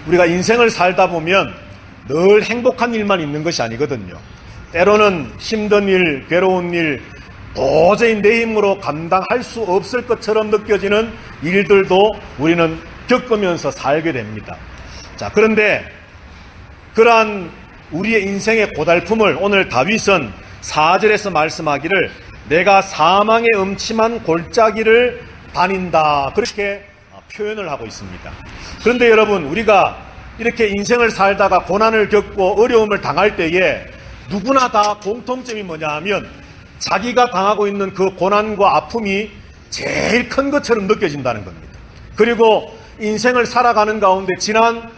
우리가 인생을 살다 보면 늘 행복한 일만 있는 것이 아니거든요. 때로는 힘든 일, 괴로운 일, 도저히 내 힘으로 감당할 수 없을 것처럼 느껴지는 일들도 우리는 겪으면서 살게 됩니다. 자, 그런데 그러한 우리의 인생의 고달픔을 오늘 다윗은 4절에서 말씀하기를 내가 사망의 음침한 골짜기를 다닌다, 그렇게 표현을 하고 있습니다. 그런데 여러분, 우리가 이렇게 인생을 살다가 고난을 겪고 어려움을 당할 때에 누구나 다 공통점이 뭐냐 하면 자기가 당하고 있는 그 고난과 아픔이 제일 큰 것처럼 느껴진다는 겁니다. 그리고 인생을 살아가는 가운데 지난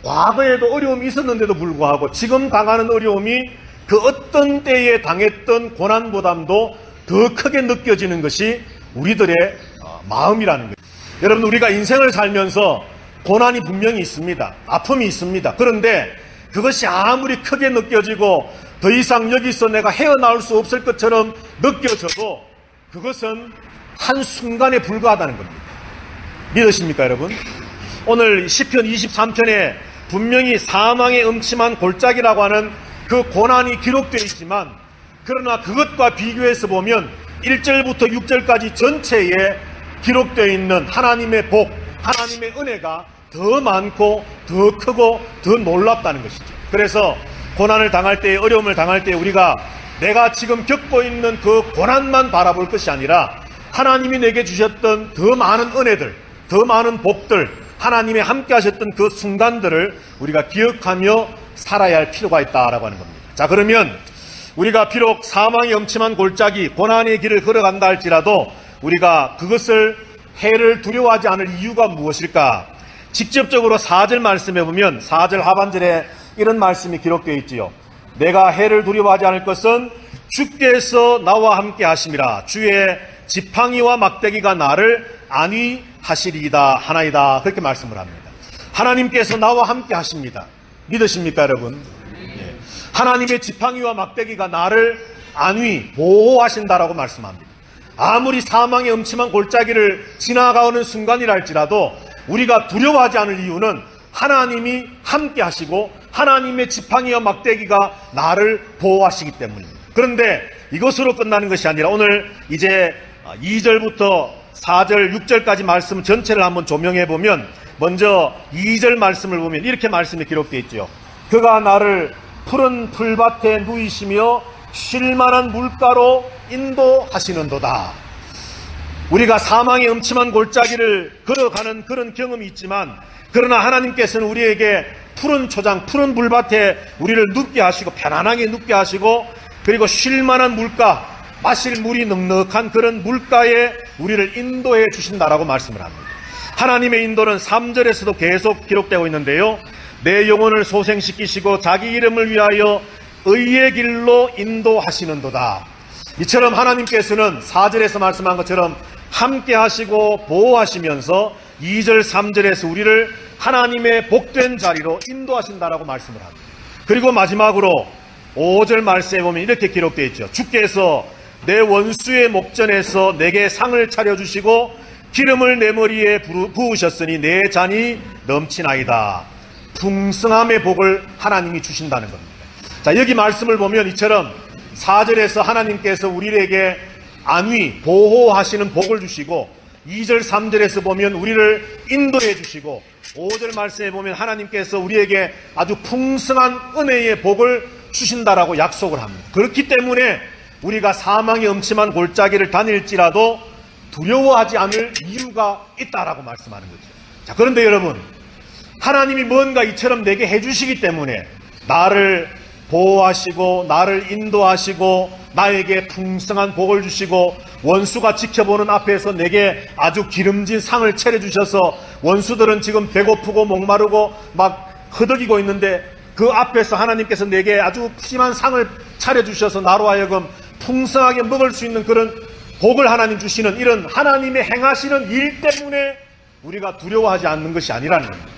과거에도 어려움이 있었는데도 불구하고 지금 당하는 어려움이 그 어떤 때에 당했던 고난보다도 더 크게 느껴지는 것이 우리들의 마음이라는 거예요. 여러분, 우리가 인생을 살면서 고난이 분명히 있습니다. 아픔이 있습니다. 그런데 그것이 아무리 크게 느껴지고 더 이상 여기서 내가 헤어나올 수 없을 것처럼 느껴져도 그것은 한순간에 불과하다는 겁니다. 믿으십니까, 여러분? 오늘 시편 23편에 분명히 사망의 음침한 골짜기라고 하는 그 고난이 기록되어 있지만, 그러나 그것과 비교해서 보면 1절부터 6절까지 전체에 기록되어 있는 하나님의 복, 하나님의 은혜가 더 많고 더 크고 더 놀랍다는 것이죠. 그래서 고난을 당할 때, 어려움을 당할 때 우리가 내가 지금 겪고 있는 그 고난만 바라볼 것이 아니라 하나님이 내게 주셨던 더 많은 은혜들, 더 많은 복들, 하나님이 함께 하셨던 그 순간들을 우리가 기억하며 살아야 할 필요가 있다라고 하는 겁니다. 자, 그러면 우리가 비록 사망의 엄침한 골짜기, 고난의 길을 걸어간다 할지라도 우리가 그것을 해를 두려워하지 않을 이유가 무엇일까? 직접적으로 4절 말씀에 보면 4절 하반절에 이런 말씀이 기록되어 있지요. 내가 해를 두려워하지 않을 것은 주께서 나와 함께 하심이라. 주의 지팡이와 막대기가 나를 안위하시리이다 하나이다. 그렇게 말씀을 합니다. 하나님께서 나와 함께 하십니다. 믿으십니까, 여러분? 예. 하나님의 지팡이와 막대기가 나를 안위, 보호하신다라고 말씀합니다. 아무리 사망의 음침한 골짜기를 지나가는 순간이랄지라도 우리가 두려워하지 않을 이유는 하나님이 함께 하시고 하나님의 지팡이와 막대기가 나를 보호하시기 때문입니다. 그런데 이것으로 끝나는 것이 아니라 오늘 이제 2절부터 4절, 6절까지 말씀 전체를 한번 조명해 보면 먼저 2절 말씀을 보면 이렇게 말씀이 기록되어 있죠. 그가 나를 푸른 풀밭에 누이시며 쉴만한 물가로 인도하시는도다. 우리가 사망의 음침한 골짜기를 걸어가는 그런 경험이 있지만, 그러나 하나님께서는 우리에게 푸른 초장, 푸른 물밭에 우리를 눕게 하시고 편안하게 눕게 하시고, 그리고 쉴만한 물가, 마실 물이 넉넉한 그런 물가에 우리를 인도해 주신다라고 말씀을 합니다. 하나님의 인도는 3절에서도 계속 기록되고 있는데요. 내 영혼을 소생시키시고 자기 이름을 위하여 의의 길로 인도하시는도다. 이처럼 하나님께서는 4절에서 말씀한 것처럼 함께 하시고 보호하시면서 2절, 3절에서 우리를 하나님의 복된 자리로 인도하신다라고 말씀을 합니다. 그리고 마지막으로 5절 말씀에 보면 이렇게 기록되어 있죠. 주께서 내 원수의 목전에서 내게 상을 차려주시고 기름을 내 머리에 부으셨으니 내 잔이 넘치나이다. 풍성함의 복을 하나님이 주신다는 겁니다. 자, 여기 말씀을 보면 이처럼 4절에서 하나님께서 우리에게 안위, 보호하시는 복을 주시고 2절, 3절에서 보면 우리를 인도해 주시고 5절 말씀에 보면 하나님께서 우리에게 아주 풍성한 은혜의 복을 주신다라고 약속을 합니다. 그렇기 때문에 우리가 사망의 음침한 골짜기를 다닐지라도 두려워하지 않을 이유가 있다라고 말씀하는 거죠. 자, 그런데 여러분, 하나님이 뭔가 이처럼 내게 해주시기 때문에 나를 보호하시고 나를 인도하시고 나에게 풍성한 복을 주시고 원수가 지켜보는 앞에서 내게 아주 기름진 상을 차려주셔서 원수들은 지금 배고프고 목마르고 막 허덕이고 있는데 그 앞에서 하나님께서 내게 아주 푸짐한 상을 차려주셔서 나로 하여금 풍성하게 먹을 수 있는 그런 복을 하나님 주시는 이런 하나님의 행하시는 일 때문에 우리가 두려워하지 않는 것이 아니라는 겁니다.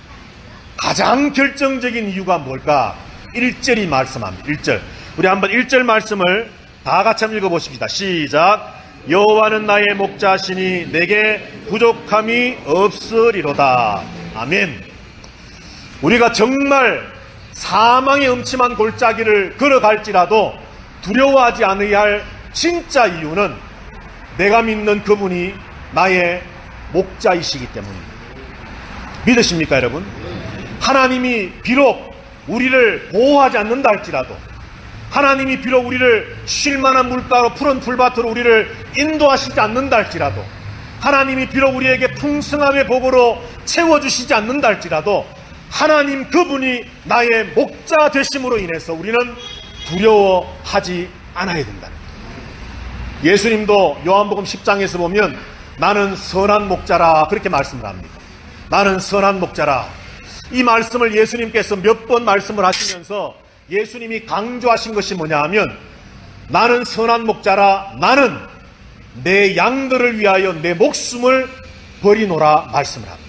가장 결정적인 이유가 뭘까? 1절이 말씀합니다. 1절. 우리 한번 1절 말씀을 다 같이 한번 읽어보십시다. 시작. 여호와는 나의 목자시니 내게 부족함이 없으리로다. 아멘. 우리가 정말 사망의 음침한 골짜기를 걸어갈지라도 두려워하지 않아야 할 진짜 이유는 내가 믿는 그분이 나의 목자이시기 때문입니다. 믿으십니까, 여러분? 하나님이 비록 우리를 보호하지 않는다 할지라도, 하나님이 비록 우리를 쉴만한 물가로 푸른 풀밭으로 우리를 인도하시지 않는다 할지라도, 하나님이 비록 우리에게 풍성함의 복으로 채워주시지 않는다 할지라도, 하나님 그분이 나의 목자 되심으로 인해서 우리는 두려워하지 않아야 된다. 예수님도 요한복음 10장에서 보면 나는 선한 목자라 그렇게 말씀을 합니다. 나는 선한 목자라. 이 말씀을 예수님께서 몇 번 말씀을 하시면서 예수님이 강조하신 것이 뭐냐 하면 나는 선한 목자라, 나는 내 양들을 위하여 내 목숨을 버리노라 말씀을 합니다.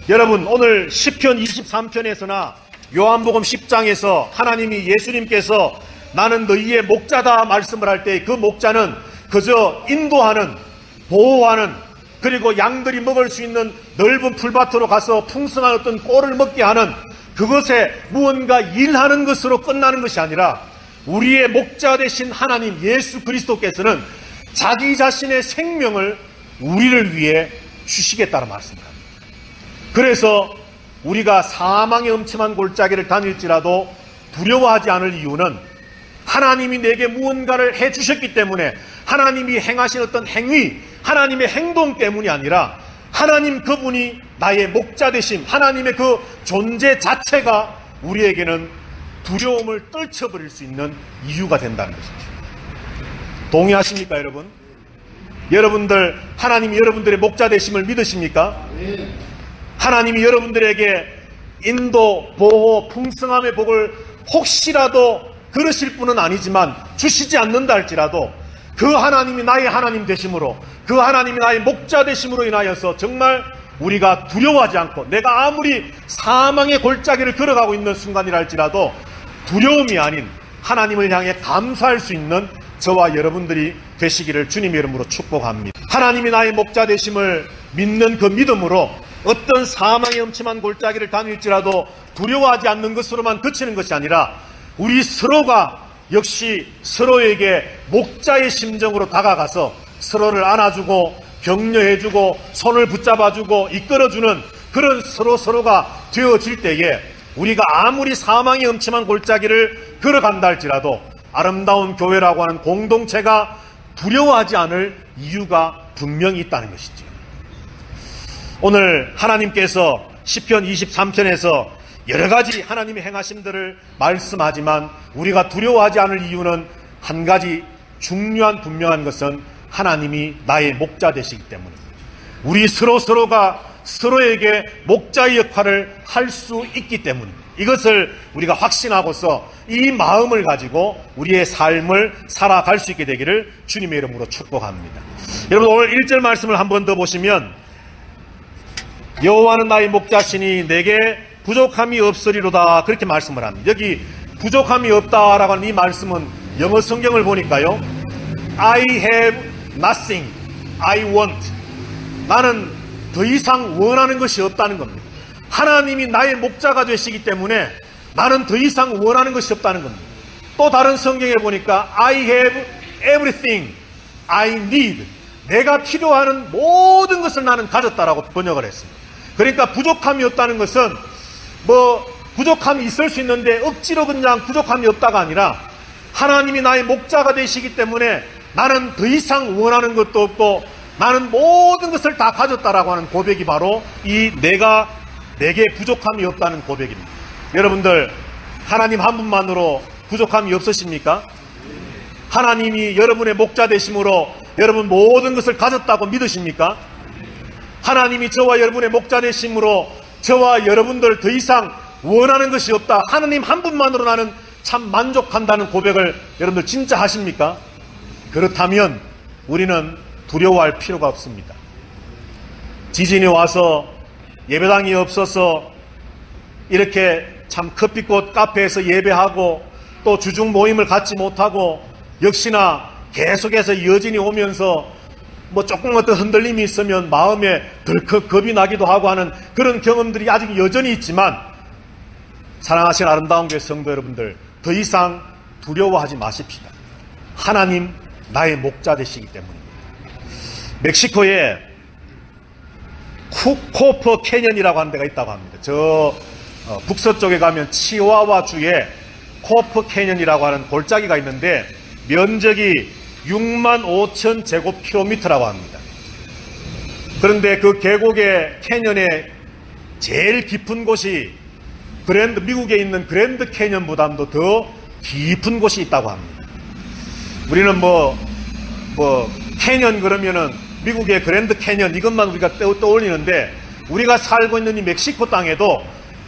여러분, 오늘 시편 23편에서나 요한복음 10장에서 하나님이 예수님께서 나는 너희의 목자다 말씀을 할 때 그 목자는 그저 인도하는, 보호하는, 그리고 양들이 먹을 수 있는 넓은 풀밭으로 가서 풍성한 어떤 꼴을 먹게 하는 그것에 무언가 일하는 것으로 끝나는 것이 아니라 우리의 목자 되신 하나님 예수 그리스도께서는 자기 자신의 생명을 우리를 위해 주시겠다는 말씀을 합니다. 그래서 우리가 사망의 음침한 골짜기를 다닐지라도 두려워하지 않을 이유는 하나님이 내게 무언가를 해주셨기 때문에, 하나님이 행하신 어떤 행위, 하나님의 행동 때문이 아니라 하나님 그분이 나의 목자 되심, 하나님의 그 존재 자체가 우리에게는 두려움을 떨쳐버릴 수 있는 이유가 된다는 것이죠. 동의하십니까, 여러분? 여러분들, 하나님이 여러분들의 목자 되심을 믿으십니까? 하나님이 여러분들에게 인도, 보호, 풍성함의 복을 혹시라도 그러실 분은 아니지만 주시지 않는다 할지라도 그 하나님이 나의 하나님 되심으로, 그 하나님이 나의 목자 되심으로 인하여서 정말 우리가 두려워하지 않고, 내가 아무리 사망의 골짜기를 걸어가고 있는 순간이라 할지라도 두려움이 아닌 하나님을 향해 감사할 수 있는 저와 여러분들이 되시기를 주님의 이름으로 축복합니다. 하나님이 나의 목자 되심을 믿는 그 믿음으로 어떤 사망의 음침한 골짜기를 다닐지라도 두려워하지 않는 것으로만 그치는 것이 아니라 우리 서로가 역시 서로에게 목자의 심정으로 다가가서 서로를 안아주고 격려해주고 손을 붙잡아주고 이끌어주는 그런 서로가 되어질 때에 우리가 아무리 사망의 음침한 골짜기를 걸어간다 할지라도 아름다운 교회라고 하는 공동체가 두려워하지 않을 이유가 분명히 있다는 것이죠. 오늘 하나님께서 시편 23편에서 여러 가지 하나님의 행하심들을 말씀하지만 우리가 두려워하지 않을 이유는 한 가지 중요한 분명한 것은 하나님이 나의 목자 되시기 때문입니다. 우리 서로가 서로에게 목자의 역할을 할 수 있기 때문입니다. 이것을 우리가 확신하고서 이 마음을 가지고 우리의 삶을 살아갈 수 있게 되기를 주님의 이름으로 축복합니다. 여러분, 오늘 1절 말씀을 한 번 더 보시면 여호와는 나의 목자시니 내게 부족함이 없으리로다 그렇게 말씀을 합니다. 여기 부족함이 없다라고 하는 이 말씀은 영어 성경을 보니까요, I have nothing, I want. 나는 더 이상 원하는 것이 없다는 겁니다. 하나님이 나의 목자가 되시기 때문에 나는 더 이상 원하는 것이 없다는 겁니다. 또 다른 성경에 보니까 I have everything I need. 내가 필요하는 모든 것을 나는 가졌다라고 번역을 했습니다. 그러니까 부족함이 없다는 것은 부족함이 있을 수 있는데 억지로 그냥 부족함이 없다가 아니라 하나님이 나의 목자가 되시기 때문에 나는 더 이상 원하는 것도 없고 나는 모든 것을 다 가졌다라고 하는 고백이 바로 이 내게 부족함이 없다는 고백입니다. 여러분들, 하나님 한 분만으로 부족함이 없으십니까? 하나님이 여러분의 목자 되심으로 여러분 모든 것을 가졌다고 믿으십니까? 하나님이 저와 여러분의 목자 되심으로 저와 여러분들 더 이상 원하는 것이 없다, 하나님 한 분만으로 나는 참 만족한다는 고백을 여러분들 진짜 하십니까? 그렇다면 우리는 두려워할 필요가 없습니다. 지진이 와서 예배당이 없어서 이렇게 참 커피꽃 카페에서 예배하고 또 주중 모임을 갖지 못하고 역시나 계속해서 여진이 오면서 조금 어떤 흔들림이 있으면 마음에 덜컥 겁이 나기도 하고 하는 그런 경험들이 아직 여전히 있지만 사랑하시는 아름다운 교회 성도 여러분들, 더 이상 두려워하지 마십시다. 하나님 나의 목자 되시기 때문입니다. 멕시코에 코퍼 캐년이라고 하는 데가 있다고 합니다. 저 북서쪽에 가면 치와와주에 코퍼 캐년이라고 하는 골짜기가 있는데 면적이 6만 5천 제곱킬로미터라고 합니다. 그런데 그 계곡의 캐년의 제일 깊은 곳이 미국에 있는 그랜드 캐년보다도 더 깊은 곳이 있다고 합니다. 우리는 캐년 그러면은 미국의 그랜드 캐년 이것만 우리가 떠올리는데, 우리가 살고 있는 이 멕시코 땅에도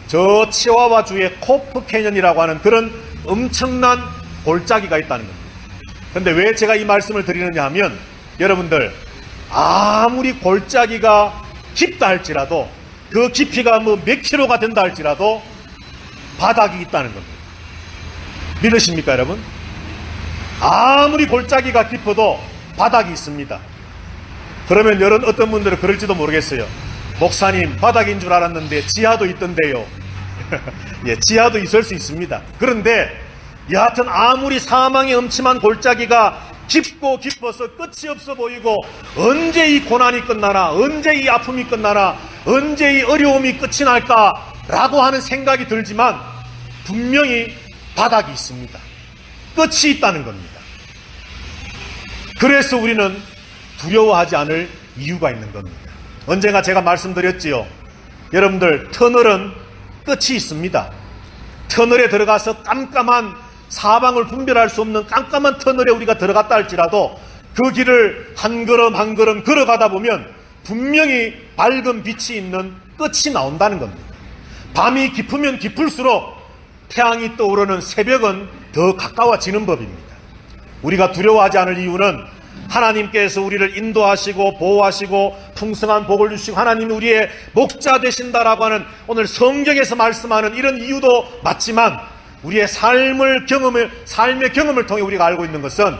저 치와와주의 코프 캐년이라고 하는 그런 엄청난 골짜기가 있다는 겁니다. 그런데 왜 제가 이 말씀을 드리느냐 하면, 여러분들 아무리 골짜기가 깊다 할지라도, 그 깊이가 몇 킬로가 된다 할지라도 바닥이 있다는 겁니다. 믿으십니까 여러분? 아무리 골짜기가 깊어도 바닥이 있습니다. 그러면 어떤 분들은 그럴지도 모르겠어요. 목사님, 바닥인 줄 알았는데 지하도 있던데요. 예, 지하도 있을 수 있습니다. 그런데 여하튼 아무리 사망의 음침한 골짜기가 깊고 깊어서 끝이 없어 보이고, 언제 이 고난이 끝나나, 언제 이 아픔이 끝나나, 언제 이 어려움이 끝이 날까라고 하는 생각이 들지만 분명히 바닥이 있습니다. 끝이 있다는 겁니다. 그래서 우리는 두려워하지 않을 이유가 있는 겁니다. 언젠가 제가 말씀드렸지요. 여러분들, 터널은 끝이 있습니다. 터널에 들어가서 깜깜한 사방을 분별할 수 없는 깜깜한 터널에 우리가 들어갔다 할지라도 그 길을 한 걸음 한 걸음 걸어가다 보면 분명히 밝은 빛이 있는 끝이 나온다는 겁니다. 밤이 깊으면 깊을수록 태양이 떠오르는 새벽은 더 가까워지는 법입니다. 우리가 두려워하지 않을 이유는 하나님께서 우리를 인도하시고 보호하시고 풍성한 복을 주시고 하나님이 우리의 목자 되신다라고 하는 오늘 성경에서 말씀하는 이런 이유도 맞지만, 우리의 삶의 경험을 통해 우리가 알고 있는 것은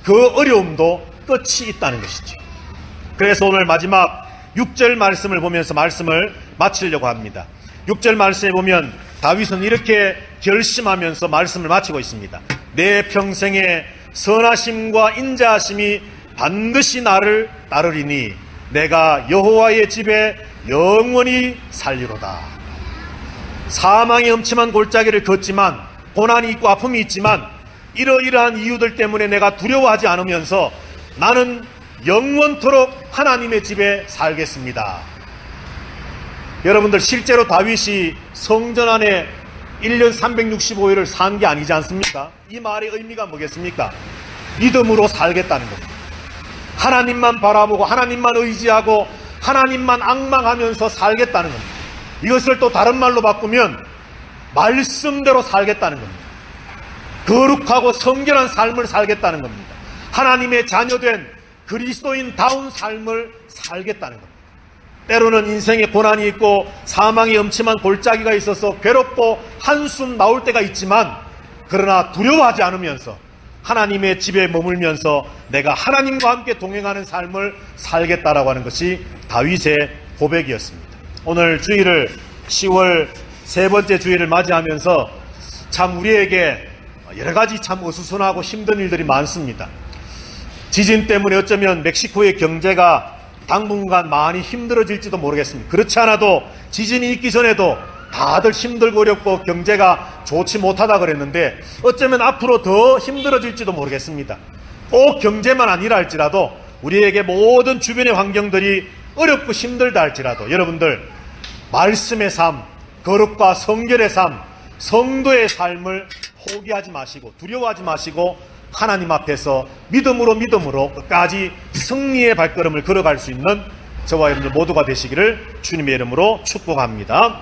그 어려움도 끝이 있다는 것이죠. 그래서 오늘 마지막 6절 말씀을 보면서 말씀을 마치려고 합니다. 6절 말씀에 보면 다윗은 이렇게 결심하면서 말씀을 마치고 있습니다. 내 평생에 선하심과 인자하심이 반드시 나를 따르리니 내가 여호와의 집에 영원히 살리로다. 사망의 음침한 골짜기를 걷지만, 고난이 있고 아픔이 있지만, 이러이러한 이유들 때문에 내가 두려워하지 않으면서 나는 영원토록 하나님의 집에 살겠습니다. 여러분들, 실제로 다윗이 성전 안에 1년 365일을 산 게 아니지 않습니까? 이 말의 의미가 뭐겠습니까? 믿음으로 살겠다는 겁니다. 하나님만 바라보고 하나님만 의지하고 하나님만 앙망하면서 살겠다는 겁니다. 이것을 또 다른 말로 바꾸면 말씀대로 살겠다는 겁니다. 거룩하고 성결한 삶을 살겠다는 겁니다. 하나님의 자녀된 그리스도인다운 삶을 살겠다는 겁니다. 때로는 인생에 고난이 있고 사망의 엄침한 골짜기가 있어서 괴롭고 한숨 나올 때가 있지만, 그러나 두려워하지 않으면서 하나님의 집에 머물면서 내가 하나님과 함께 동행하는 삶을 살겠다라고 하는 것이 다윗의 고백이었습니다. 오늘 주일을 10월 세 번째 주일을 맞이하면서 참 우리에게 여러 가지 참 어수선하고 힘든 일들이 많습니다. 지진 때문에 어쩌면 멕시코의 경제가 당분간 많이 힘들어질지도 모르겠습니다. 그렇지 않아도 지진이 있기 전에도 다들 힘들고 어렵고 경제가 좋지 못하다 그랬는데, 어쩌면 앞으로 더 힘들어질지도 모르겠습니다. 꼭 경제만 아니라 할지라도 우리에게 모든 주변의 환경들이 어렵고 힘들다 할지라도 여러분들, 말씀의 삶, 거룩과 성결의 삶, 성도의 삶을 포기하지 마시고 두려워하지 마시고 하나님 앞에서 믿음으로 끝까지 승리의 발걸음을 걸어갈 수 있는 저와 여러분들 모두가 되시기를 주님의 이름으로 축복합니다.